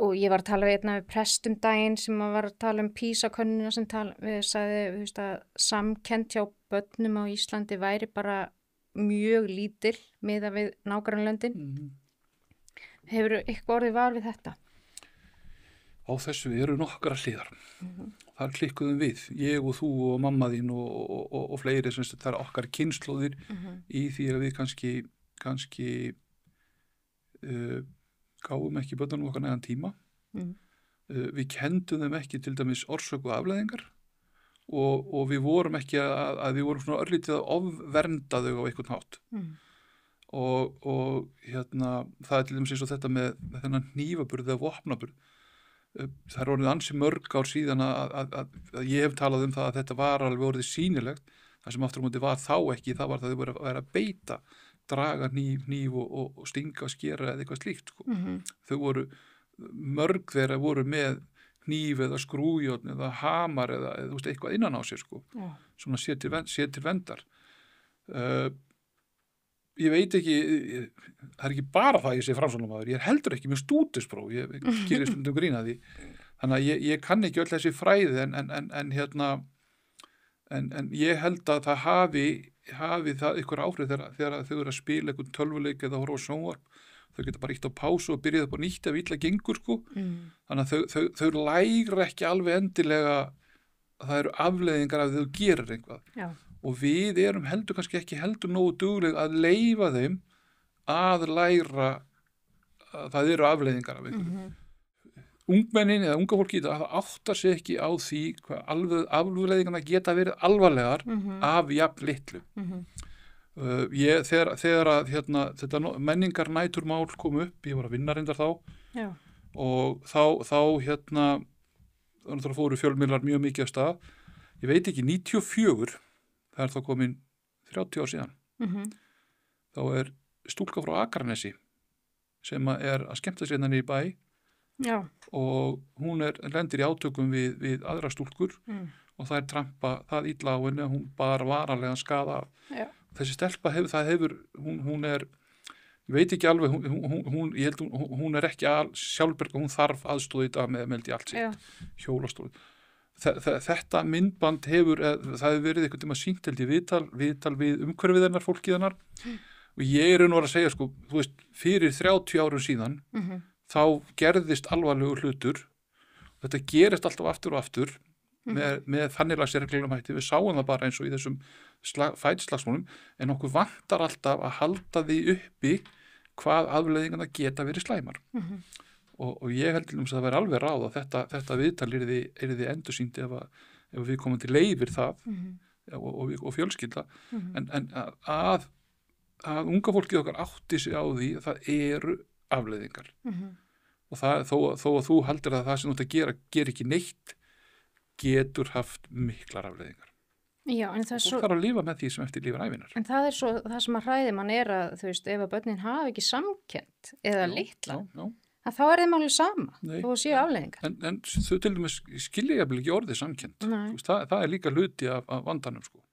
og ég var að tala við einna við prestum daginn sem var að tala PISA-könnuna sem sagði að samkennd hjá börnum á Íslandi væri bara mjög lítil miðað við nágrannlöndin. Hefur eitthvað orðið var við þetta? Á þessu eru nokkra hliðar. Þar klikkuðum við, ég og þú og mamma þín og fleiri, sem það er okkar kynslóðir í því að við kannski gáum ekki börnunum okkar nægan tíma. Við kendum þeim ekki til dæmis orsök og afleiðingar og við vorum ekki að við vorum svona örlítið að ofvernda þau á einhvern hátt. Og það er til dæmis eins og þetta með þennan hnífaburð eða vopnaburð. Það er orðið ansi mörg ár síðan að ég hef talað um það að þetta var alveg orðið sýnilegt. Það sem aftur á móti var þá ekki, það var það þau voru að vera að beita, draga hníf og stinga og skera eða eitthvað slíkt. Sko. Þau voru, mörg þeirra voru með hníf eða skrújórn eða hamar eða eitthvað innan á sér. Sko. Svona sér til verndar. Ég veit ekki, það er ekki bara það ég sé framsóknarmaður, ég er heldur ekki með stúdentspróf, ég gerir stundum grín að því, þannig að ég kann ekki öll þessi fræði en ég held að það hafi það ykkur áhrif þegar þau eru að spila einhvern tölvuleik eða horfa á sjónvarp, þau geta bara ítt á pásu og byrjað upp á nýtt ef illa gengur sko, þannig að þau læra ekki alveg endilega að það eru afleiðingar af þau gerir eitthvað. Já. Og við erum kannski ekki nógu dugleg að leyfa þeim að læra að það eru afleiðingar af einhverju. Ungmennin eða unga fólki það áttar sig ekki á því hvað afleiðingarna geta verið alvarlegar af jafn litlu. Þegar að þetta menningar næturmál kom upp, ég var að vinna reyndar þá. Já. Og þá fóru fjölmiðlar mjög mikið af stað. Ég veit ekki, 94 það er þá komin 30 ár síðan. Þá er stúlka frá Akranesi sem er að skemmta sér hérna í bæ. Já. Og hún lendir í átökum við aðra stúlkur og það trampa það illa á henni að hún bara varanlega skaða af. Já. Þessi stelpa hún er, ég veit ekki alveg, ég held hún er ekki sjálfberg og hún þarf aðstóð í dag með allt sitt, hjólastólið. Þetta myndband það hefur verið einhvern tíma sýnt held ég viðtal við umhverfið hennar, fólkið hennar og ég nú að segja sko, þú veist, fyrir 30 árum síðan þá gerðist alvarlegur hlutur og þetta gerist alltaf aftur og aftur með þanniglags reglum hætti, við sáum það bara eins og í þessum fætslagsmálum en okkur vantar alltaf að halda því uppi hvað afleiðingarna geta verið slæmar. Og ég held til að það væri alveg ráð að þetta viðtal yrði endursýnt ef við komum til leyfir það og fjölskylda en að unga fólkið okkar átti sig á því að það eru afleiðingar og þó að þú haldir að það sem þú ert að gera ekki neitt getur haft miklar afleiðingar. Já, en það og þarf að lifa með því sem eftir lifar ævinar. En það svo það sem að hræði mann að þú veist, ef að börnin hafa ekki samkennd eða litla að þá þeim alveg sama, þú séu afleiðingar. En þau til dæmis skilja jafnvel ekki orðið samkennd. Það líka hluti af vandanum sko.